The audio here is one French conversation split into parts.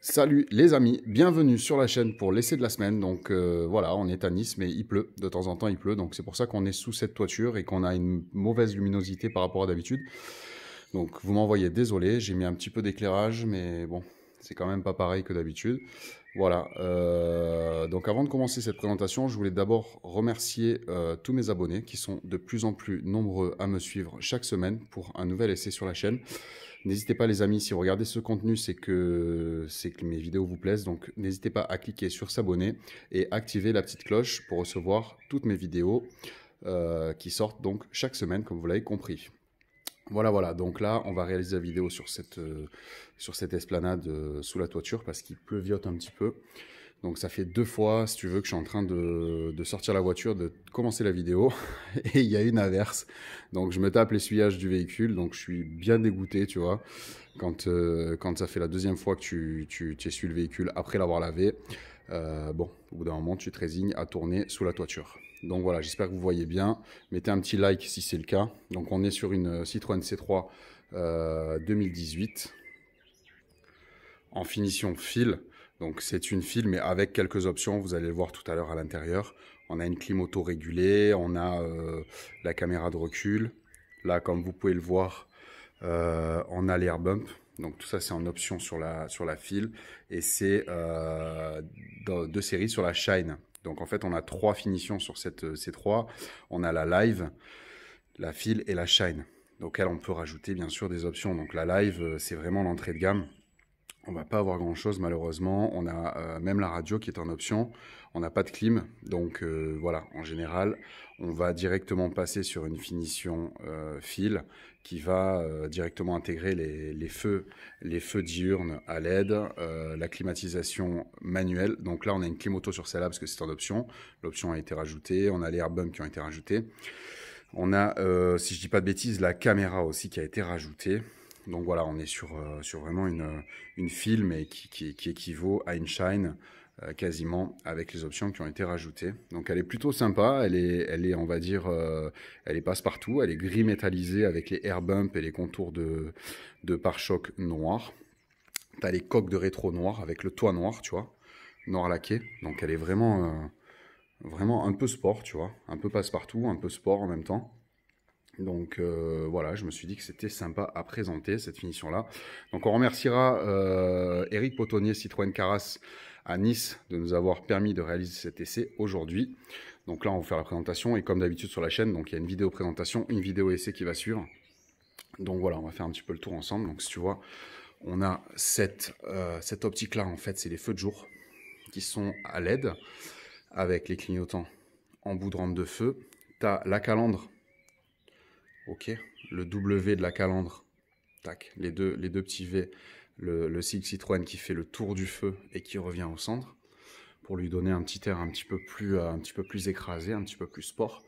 Salut les amis, bienvenue sur la chaîne pour l'essai de la semaine. Donc voilà, on est à Nice, mais il pleut, de temps en temps il pleut, donc c'est pour ça qu'on est sous cette toiture et qu'on a une mauvaise luminosité par rapport à d'habitude. Donc vous m'envoyez désolé, j'ai mis un petit peu d'éclairage, mais bon, c'est quand même pas pareil que d'habitude. Voilà, donc avant de commencer cette présentation, je voulais d'abord remercier tous mes abonnés qui sont de plus en plus nombreux à me suivre chaque semaine pour un nouvel essai sur la chaîne. N'hésitez pas les amis, si vous regardez ce contenu, c'est que mes vidéos vous plaisent, donc n'hésitez pas à cliquer sur s'abonner et activer la petite cloche pour recevoir toutes mes vidéos qui sortent donc chaque semaine, comme vous l'avez compris. Voilà, donc là, on va réaliser la vidéo sur cette esplanade sous la toiture parce qu'il pleuviote un petit peu. Donc ça fait 2 fois, si tu veux, que je suis en train de sortir la voiture, de commencer la vidéo, et il y a une averse. Donc je me tape l'essuyage du véhicule, donc je suis bien dégoûté, tu vois, quand ça fait la deuxième fois que tu essuies le véhicule après l'avoir lavé. Bon, au bout d'un moment, tu te résignes à tourner sous la toiture. Donc voilà, j'espère que vous voyez bien. Mettez un petit like si c'est le cas. Donc on est sur une Citroën C3 2018 en finition fil. Donc c'est une fil mais avec quelques options, vous allez le voir tout à l'heure à l'intérieur. On a une clim auto régulée, on a la caméra de recul. Là, comme vous pouvez le voir, on a l'air bump. Donc tout ça c'est en option sur la fil et c'est de série sur la Shine. Donc en fait on a 3 finitions sur cette C3. On a la live, la fil et la Shine. Donc elle on peut rajouter bien sûr des options. Donc la live c'est vraiment l'entrée de gamme. On va pas avoir grand chose malheureusement. On a même la radio qui est en option. On n'a pas de clim. Donc voilà, en général, on va directement passer sur une finition fil qui va directement intégrer les feux diurnes à LED, la climatisation manuelle. Donc là, on a une clim auto sur celle-là parce que c'est en option. L'option a été rajoutée. On a les airbums qui ont été rajoutés. On a, si je dis pas de bêtises, la caméra aussi qui a été rajoutée. Donc voilà, on est sur vraiment une fil, mais qui équivaut à une Shine quasiment, avec les options qui ont été rajoutées. Donc elle est plutôt sympa, elle est on va dire, elle est passe-partout, elle est gris métallisée avec les air bumps et les contours de pare-choc noir. T'as les coques de rétro noir avec le toit noir, tu vois, noir laqué. Donc elle est vraiment un peu sport, tu vois, un peu passe-partout, un peu sport en même temps. Donc voilà, je me suis dit que c'était sympa à présenter cette finition-là. Donc on remerciera Eric Potonnier, Citroën Carras à Nice, de nous avoir permis de réaliser cet essai aujourd'hui. Donc là, on va faire la présentation et comme d'habitude sur la chaîne, donc il y a une vidéo présentation, une vidéo essai qui va suivre. Donc voilà, on va faire un petit peu le tour ensemble. Donc si tu vois, on a cette optique-là, en fait, c'est les feux de jour qui sont à LED avec les clignotants en bout de rampe de feu. Tu as la calandre. Ok, le W de la calandre, tac, les deux petits V, le sigle Citroën qui fait le tour du feu et qui revient au centre, pour lui donner un petit air un petit peu plus écrasé, un petit peu plus sport.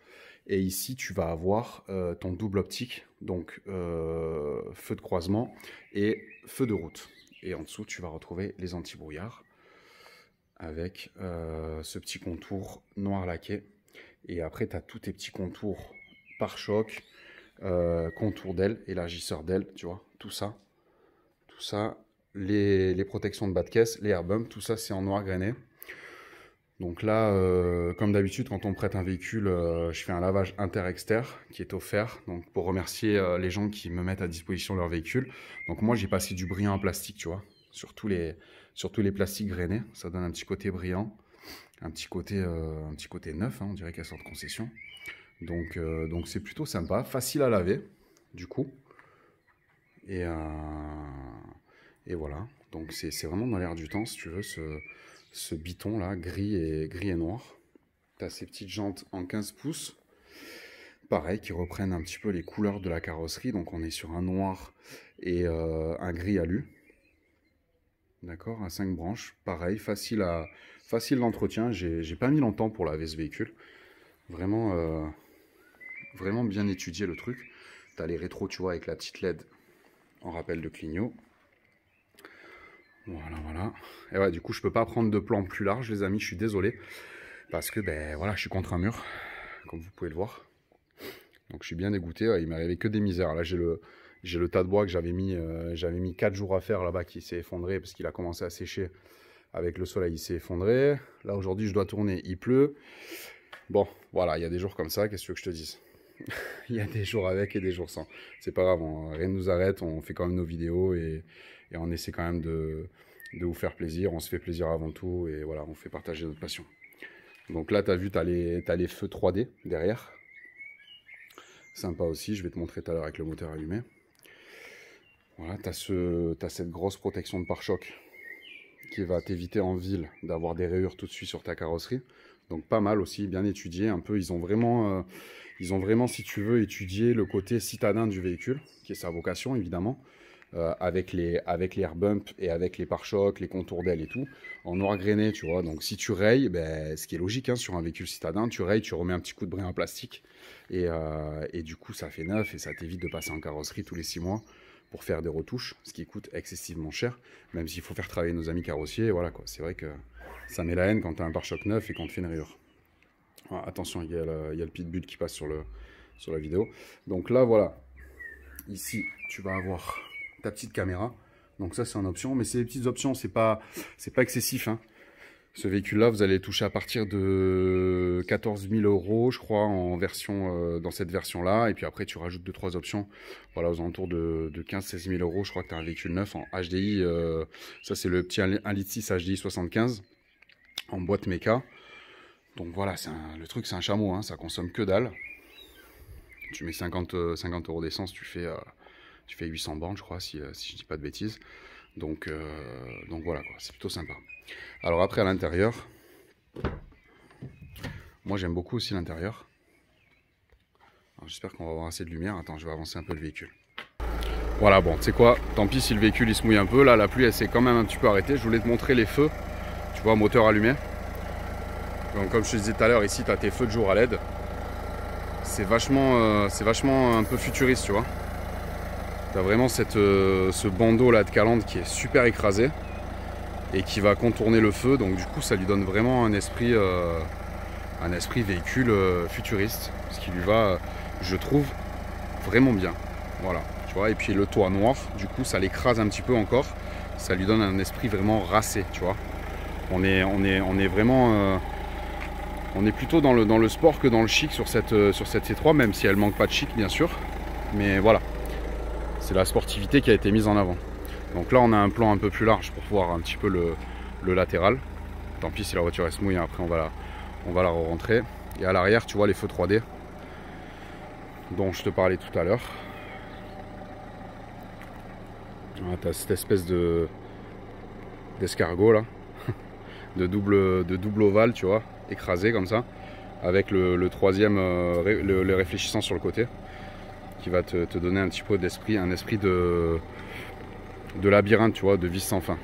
Et ici, tu vas avoir ton double optique, donc feu de croisement et feu de route. Et en dessous, tu vas retrouver les anti-brouillards avec ce petit contour noir laqué. Et après, tu as tous tes petits contours pare-choc, contour d'aile, élargisseur d'aile, tu vois, tout ça, les protections de bas de caisse, les airbums, tout ça c'est en noir grainé. Donc là, comme d'habitude, quand on prête un véhicule, je fais un lavage inter-exter qui est offert, donc pour remercier les gens qui me mettent à disposition leur véhicule. Donc moi j'ai passé du brillant en plastique, tu vois, sur tous les plastiques grainés, ça donne un petit côté brillant, un petit côté neuf, hein, on dirait qu'elle sort de concession. Donc c'est plutôt sympa, facile à laver, du coup. Et voilà. Donc c'est vraiment dans l'air du temps, si tu veux, ce biton là, gris et noir. Tu as ces petites jantes en 15 pouces. Pareil, qui reprennent un petit peu les couleurs de la carrosserie. Donc on est sur un noir et un gris alu. D'accord, à 5 branches. Pareil, facile d'entretien. J'ai pas mis longtemps pour laver ce véhicule. Vraiment bien étudié le truc. Tu as les rétros, tu vois, avec la petite LED en rappel de clignot. Voilà. Et ouais, du coup, je peux pas prendre de plan plus large, les amis, je suis désolé. Parce que, ben voilà, je suis contre un mur, comme vous pouvez le voir. Donc, je suis bien dégoûté. Il m'est arrivé que des misères. Là, j'ai J'ai le tas de bois que j'avais mis 4 jours à faire là-bas qui s'est effondré parce qu'il a commencé à sécher avec le soleil, il s'est effondré. Là aujourd'hui je dois tourner, il pleut. Bon, voilà, il y a des jours comme ça, qu'est-ce que je te dise? Il y a des jours avec et des jours sans. C'est pas grave, rien ne nous arrête, on fait quand même nos vidéos et on essaie quand même de vous faire plaisir. On se fait plaisir avant tout et voilà, on fait partager notre passion. Donc là, tu as vu, tu as les feux 3D derrière. Sympa aussi, je vais te montrer tout à l'heure avec le moteur allumé. Voilà, tu as cette grosse protection de pare-choc qui va t'éviter en ville d'avoir des rayures tout de suite sur ta carrosserie. Donc pas mal aussi, bien étudié. Un peu, ils ont vraiment, si tu veux, étudié le côté citadin du véhicule, qui est sa vocation évidemment, avec les air bumps et avec les pare-chocs, les contours d'aile et tout, en noir grainé, tu vois. Donc si tu rayes, ben, ce qui est logique hein, sur un véhicule citadin, tu rayes, tu remets un petit coup de brin en plastique et du coup ça fait neuf et ça t'évite de passer en carrosserie tous les 6 mois pour faire des retouches, ce qui coûte excessivement cher, même s'il faut faire travailler nos amis carrossiers, voilà quoi. C'est vrai que ça met la haine quand tu as un pare-choc neuf et qu'on te fait une rayure. Voilà, attention, il y a le pitbull qui passe sur la vidéo. Donc là, voilà, ici, tu vas avoir ta petite caméra. Donc ça, c'est en option, mais c'est des petites options, c'est pas excessif, hein. Ce véhicule-là, vous allez toucher à partir de 14 000 €, je crois, en version, dans cette version-là. Et puis après, tu rajoutes 2-3 options, voilà, aux alentours de 15-16 000 €. Je crois que tu as un véhicule neuf en HDI. Ça, c'est le petit 1,6 litre HDI 75 en boîte méca. Donc voilà, le truc, c'est un chameau, hein, ça consomme que dalle. Tu mets 50 € d'essence, tu fais 800 bornes, je crois, si je dis pas de bêtises. Donc voilà, c'est plutôt sympa. Alors après, à l'intérieur, moi j'aime beaucoup aussi l'intérieur. J'espère qu'on va avoir assez de lumière. Attends, je vais avancer un peu le véhicule. Voilà, bon, tu sais quoi, tant pis si le véhicule il se mouille un peu. Là, la pluie, elle s'est quand même un petit peu arrêtée. Je voulais te montrer les feux. Tu vois, moteur allumé. Donc comme je te disais tout à l'heure, ici, tu as tes feux de jour à LED. C'est vachement un peu futuriste, tu vois. Tu as vraiment ce bandeau là de calandre qui est super écrasé et qui va contourner le feu, donc du coup ça lui donne vraiment un esprit véhicule futuriste, ce qui lui va, je trouve, vraiment bien. Voilà, tu vois, et puis le toit noir, du coup ça l'écrase un petit peu encore, ça lui donne un esprit vraiment racé, tu vois. On est vraiment on est plutôt dans le sport que dans le chic sur cette C3, même si elle manque pas de chic bien sûr, mais voilà, c'est la sportivité qui a été mise en avant. Donc là on a un plan un peu plus large pour voir un petit peu le latéral. Tant pis si la voiture elle se mouille, après on va la re-rentrer. Et à l'arrière tu vois les feux 3D dont je te parlais tout à l'heure. Tu as cette espèce d'escargot là, de double ovale, tu vois, écrasé comme ça, avec le troisième, le réfléchissant sur le côté, qui va te donner un petit peu d'esprit, un esprit de labyrinthe, tu vois, de vis sans fin.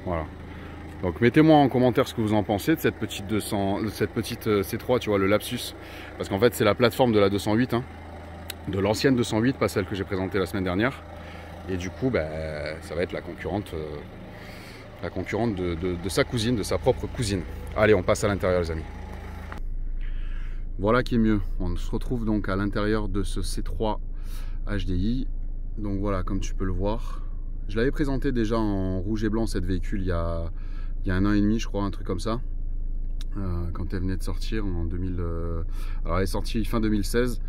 Voilà. Donc mettez-moi en commentaire ce que vous en pensez de cette petite C3, tu vois, le lapsus. Parce qu'en fait c'est la plateforme de la 208, hein, de l'ancienne 208, pas celle que j'ai présentée la semaine dernière. Et du coup, ben, ça va être la concurrente de sa cousine, de sa propre cousine. Allez, on passe à l'intérieur les amis. Voilà qui est mieux. On se retrouve donc à l'intérieur de ce C3 HDI. Donc voilà, comme tu peux le voir. Je l'avais présenté déjà en rouge et blanc cette véhicule il y a 1 an et demi, je crois, un truc comme ça. Quand elle venait de sortir en 2000. Alors elle est sortie fin 2016.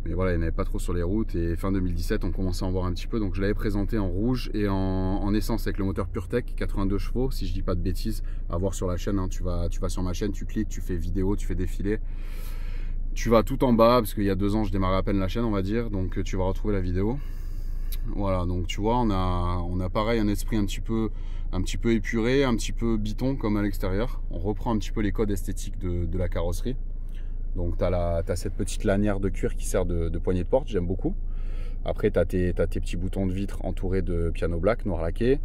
Mais voilà, il n'y en avait pas trop sur les routes et fin 2017 on commençait à en voir un petit peu, donc je l'avais présenté en rouge et en essence avec le moteur PureTech 82 chevaux, si je dis pas de bêtises, à voir sur la chaîne, hein. Tu vas sur ma chaîne, tu cliques, tu fais vidéo, tu fais défiler, tu vas tout en bas, parce qu'il y a 2 ans je démarrais à peine la chaîne on va dire, donc tu vas retrouver la vidéo. Voilà, donc tu vois, on a pareil un esprit un petit peu épuré, un petit peu biton comme à l'extérieur. On reprend un petit peu les codes esthétiques de la carrosserie. Donc tu as cette petite lanière de cuir qui sert de poignée de porte, j'aime beaucoup. Après tu as tes petits boutons de vitre entourés de piano black, noir laqué.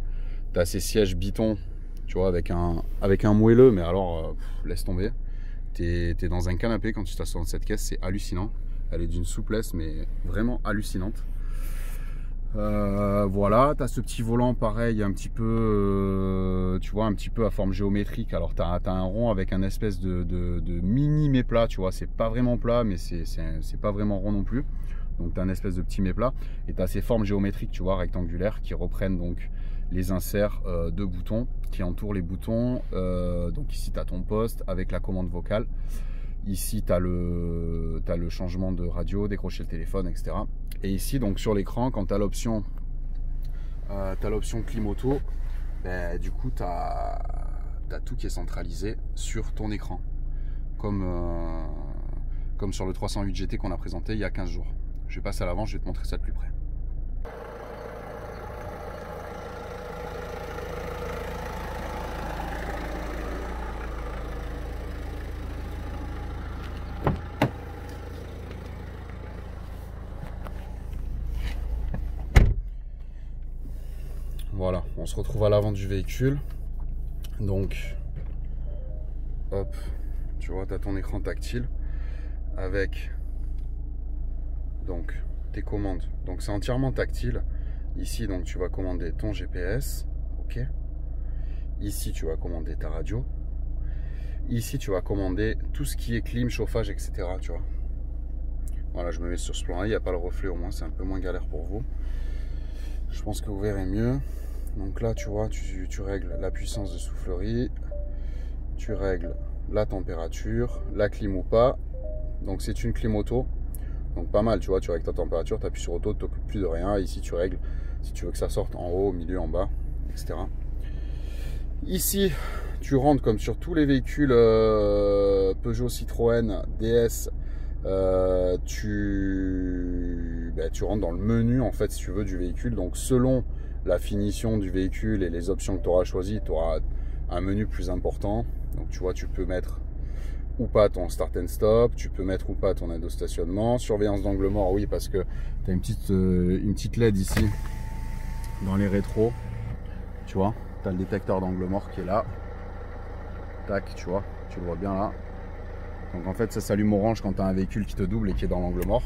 Tu as ces sièges bitons, tu vois, avec un moelleux, mais alors laisse tomber. Tu es dans un canapé quand tu t'assois dans cette caisse, c'est hallucinant. Elle est d'une souplesse, mais vraiment hallucinante. Voilà, tu as ce petit volant pareil, un petit peu, tu vois, un petit peu à forme géométrique. Alors tu as un rond avec un espèce de mini méplat, tu vois, c'est pas vraiment plat, mais c'est pas vraiment rond non plus. Donc tu as un espèce de petit méplat et tu as ces formes géométriques, tu vois, rectangulaires, qui reprennent donc les inserts de boutons qui entourent les boutons. Donc ici tu as ton poste avec la commande vocale. Ici tu as le changement de radio, décrocher le téléphone, etc. Et ici donc sur l'écran, quand tu as l'option clim auto, ben, du coup tu as tout qui est centralisé sur ton écran. Comme sur le 308 GT qu'on a présenté il y a 15 jours. Je vais passer à l'avant, je vais te montrer ça de plus près. Voilà, on se retrouve à l'avant du véhicule. Donc, hop, tu vois, tu as ton écran tactile avec donc tes commandes. Donc c'est entièrement tactile. Ici, donc tu vas commander ton GPS, ok. Ici, tu vas commander ta radio. Ici, tu vas commander tout ce qui est clim, chauffage, etc. Tu vois. Voilà, je me mets sur ce plan-là. Il n'y a pas le reflet, au moins, c'est un peu moins galère pour vous. Je pense que vous verrez mieux. Donc là, tu vois, tu règles la puissance de soufflerie, tu règles la température, la clim ou pas. Donc c'est une clim auto, donc pas mal, tu vois, tu règles ta température, tu appuies sur auto, tu t'occupes plus de rien. Ici, tu règles si tu veux que ça sorte en haut, au milieu, en bas, etc. Ici, tu rentres comme sur tous les véhicules Peugeot, Citroën, DS. Tu rentres dans le menu en fait si tu veux du véhicule. Donc selon la finition du véhicule et les options que tu auras choisies, tu auras un menu plus important. Donc tu vois, tu peux mettre ou pas ton start and stop, tu peux mettre ou pas ton aide au stationnement, surveillance d'angle mort, oui, parce que tu as une petite LED ici dans les rétros, tu vois, tu as le détecteur d'angle mort qui est là, tac, tu vois, tu le vois bien là. Donc en fait ça s'allume orange quand tu as un véhicule qui te double et qui est dans l'angle mort.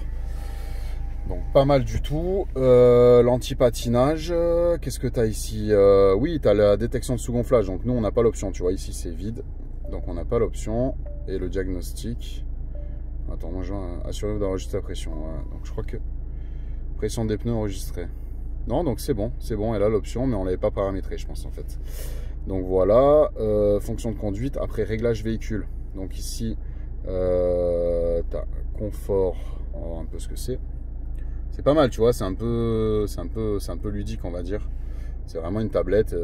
Donc pas mal du tout. L'anti-patinage, qu'est-ce que tu as ici? Oui, tu as la détection de sous-gonflage. Donc nous on n'a pas l'option, tu vois, ici c'est vide. Donc on n'a pas l'option. Et le diagnostic. Attends, moi je vais assurer d'enregistrer la pression. Voilà. Donc je crois que pression des pneus enregistrée. Non, donc c'est bon, elle a l'option, mais on ne l'avait pas paramétré, je pense en fait. Donc voilà, fonction de conduite. Après réglage véhicule. Donc ici, tu as confort. On va voir un peu ce que c'est. C'est pas mal, tu vois, c'est un peu ludique, on va dire. C'est vraiment une tablette,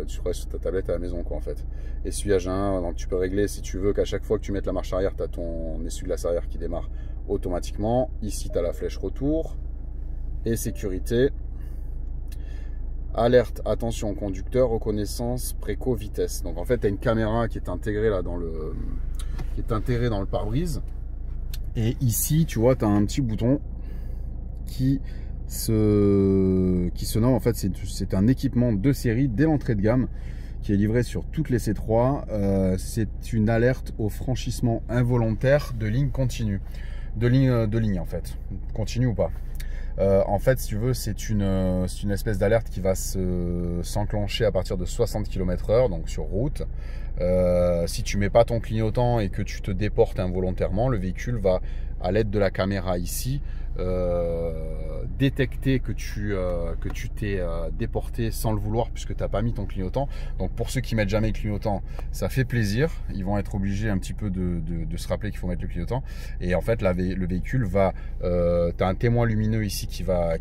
tu ferais sur ta tablette à la maison, quoi, en fait. Essuyage 1, donc tu peux régler si tu veux qu'à chaque fois que tu mettes la marche arrière, tu as ton essuie-glace arrière qui démarre automatiquement. Ici, tu as la flèche retour et sécurité. Alerte, attention, conducteur, reconnaissance, préco, vitesse. Donc en fait, tu as une caméra qui est intégrée là dans le pare-brise. Et ici, tu vois, tu as un petit bouton qui se nomme, en fait, c'est un équipement de série dès l'entrée de gamme qui est livré sur toutes les C3. C'est une alerte au franchissement involontaire de ligne continue, de ligne en fait, continue ou pas. En fait, si tu veux, c'est une espèce d'alerte qui va s'enclencher à partir de 60 km/h, donc sur route. Si tu mets pas ton clignotant et que tu te déportes involontairement, le véhicule va, à l'aide de la caméra ici, détecter que tu t'es déporté sans le vouloir puisque tu n'as pas mis ton clignotant. Donc pour ceux qui mettent jamais le clignotant, ça fait plaisir, ils vont être obligés un petit peu de se rappeler qu'il faut mettre le clignotant. Et en fait le véhicule va, tu as un témoin lumineux ici qui va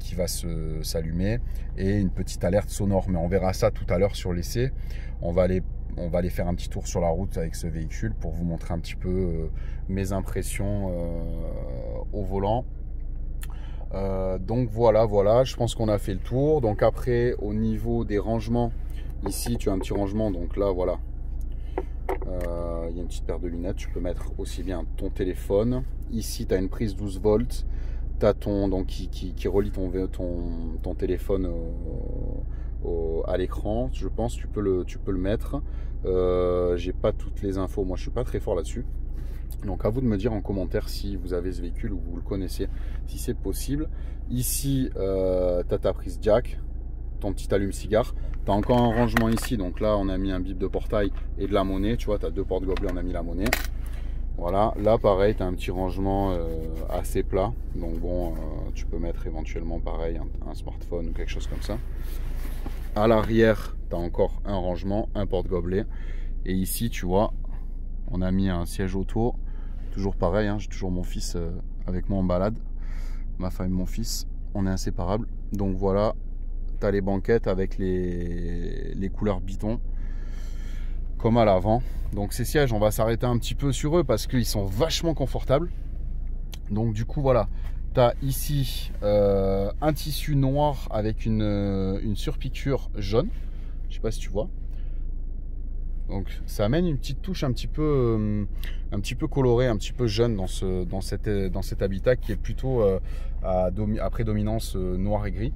s'allumer et une petite alerte sonore, mais on verra ça tout à l'heure sur l'essai. On va aller faire un petit tour sur la route avec ce véhicule pour vous montrer un petit peu mes impressions au volant. Donc voilà, je pense qu'on a fait le tour. Donc après, au niveau des rangements, ici tu as un petit rangement, donc là voilà, il y a une petite paire de lunettes, tu peux mettre aussi bien ton téléphone. Ici tu as une prise 12 volts, tu as qui relie ton téléphone à l'écran. Je pense tu peux le mettre. J'ai pas toutes les infos, moi je suis pas très fort là-dessus. Donc à vous de me dire en commentaire si vous avez ce véhicule ou vous le connaissez, si c'est possible. Ici, tu as ta prise jack, ton petit allume-cigare. Tu as encore un rangement ici, donc là on a mis un bip de portail et de la monnaie. Tu vois, tu as deux porte-gobelets, on a mis la monnaie. Voilà, là pareil, tu as un petit rangement assez plat. Donc bon, tu peux mettre éventuellement pareil un smartphone ou quelque chose comme ça. À l'arrière, tu as encore un rangement, un porte-gobelet. Et ici, tu vois, on a mis un siège auto. Toujours pareil, hein, j'ai toujours mon fils avec moi en balade. Ma femme et mon fils, on est inséparables. Donc voilà, tu as les banquettes avec les couleurs Biton, comme à l'avant. Donc ces sièges, on va s'arrêter un petit peu sur eux parce qu'ils sont vachement confortables. Donc du coup, voilà, tu as ici un tissu noir avec une surpiqûre jaune. Je sais pas si tu vois. Donc ça amène une petite touche un petit peu colorée, un petit peu jaune dans cet habitat qui est plutôt à prédominance noir et gris.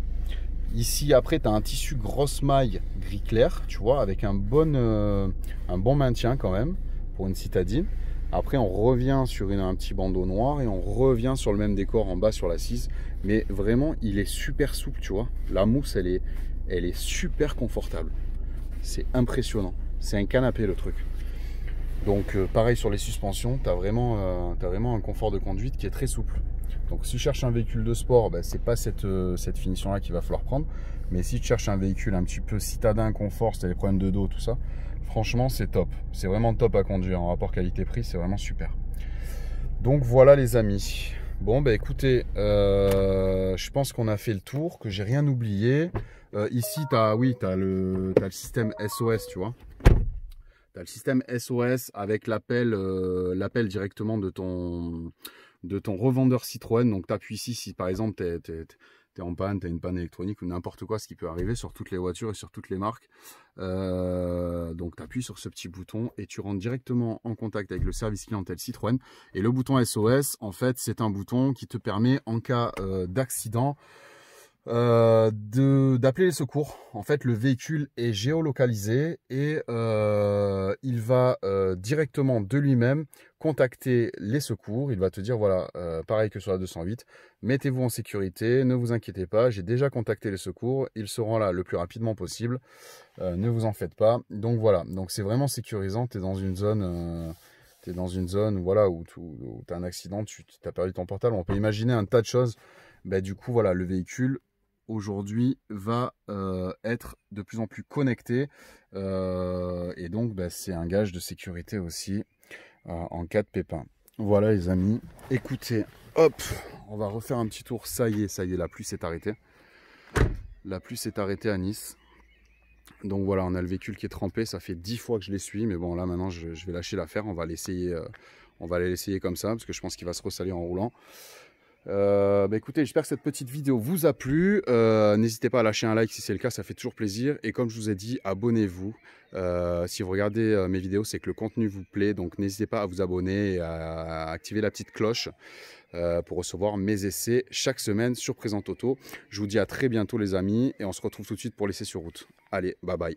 Ici après tu as un tissu grosse maille gris clair, tu vois, avec un bon maintien quand même pour une citadine. Après on revient sur un petit bandeau noir et on revient sur le même décor en bas sur l'assise. Mais vraiment il est super souple, tu vois. La mousse elle est super confortable. C'est impressionnant. C'est un canapé le truc. Donc pareil sur les suspensions, tu as vraiment un confort de conduite qui est très souple. Donc si tu cherches un véhicule de sport, ben, c'est pas cette finition là qu'il va falloir prendre. Mais si tu cherches un véhicule un petit peu citadin, confort, si tu as des problèmes de dos, tout ça, franchement c'est top. C'est vraiment top à conduire en rapport qualité-prix, c'est vraiment super. Donc voilà les amis. Bon bah écoutez, je pense qu'on a fait le tour, que j'ai rien oublié. Ici t'as le système SOS, tu vois. Tu as le système SOS avec l'appel directement de ton revendeur Citroën. Donc tu appuies ici si par exemple tu es en panne, tu as une panne électronique ou n'importe quoi, ce qui peut arriver sur toutes les voitures et sur toutes les marques. Donc tu appuies sur ce petit bouton et tu rentres directement en contact avec le service clientèle Citroën. Et le bouton SOS, en fait, c'est un bouton qui te permet en cas d'accident d'appeler les secours. En fait, le véhicule est géolocalisé et il va directement de lui-même contacter les secours. Il va te dire voilà, pareil que sur la 208, mettez-vous en sécurité, ne vous inquiétez pas, j'ai déjà contacté les secours, ils seront là le plus rapidement possible, ne vous en faites pas. Donc voilà, donc c'est vraiment sécurisant. Tu es dans une zone voilà, où tu as un accident, tu as perdu ton portable. On peut imaginer un tas de choses. Bah, du coup voilà, le véhicule aujourd'hui va être de plus en plus connecté et donc bah, c'est un gage de sécurité aussi en cas de pépin. Voilà les amis, écoutez, hop, on va refaire un petit tour. Ça y est, la pluie s'est arrêtée. La pluie s'est arrêtée à Nice. Donc voilà, on a le véhicule qui est trempé, ça fait 10 fois que je l'essuie, mais bon là maintenant je vais lâcher l'affaire, on va l'essayer comme ça, parce que je pense qu'il va se ressalir en roulant. Bah écoutez, j'espère que cette petite vidéo vous a plu. N'hésitez pas à lâcher un like si c'est le cas, ça fait toujours plaisir. Et comme je vous ai dit, abonnez-vous. Si vous regardez mes vidéos, c'est que le contenu vous plaît. Donc n'hésitez pas à vous abonner et à activer la petite cloche pour recevoir mes essais chaque semaine sur Présent Auto. Je vous dis à très bientôt les amis et on se retrouve tout de suite pour l'essai sur route. Allez, bye bye.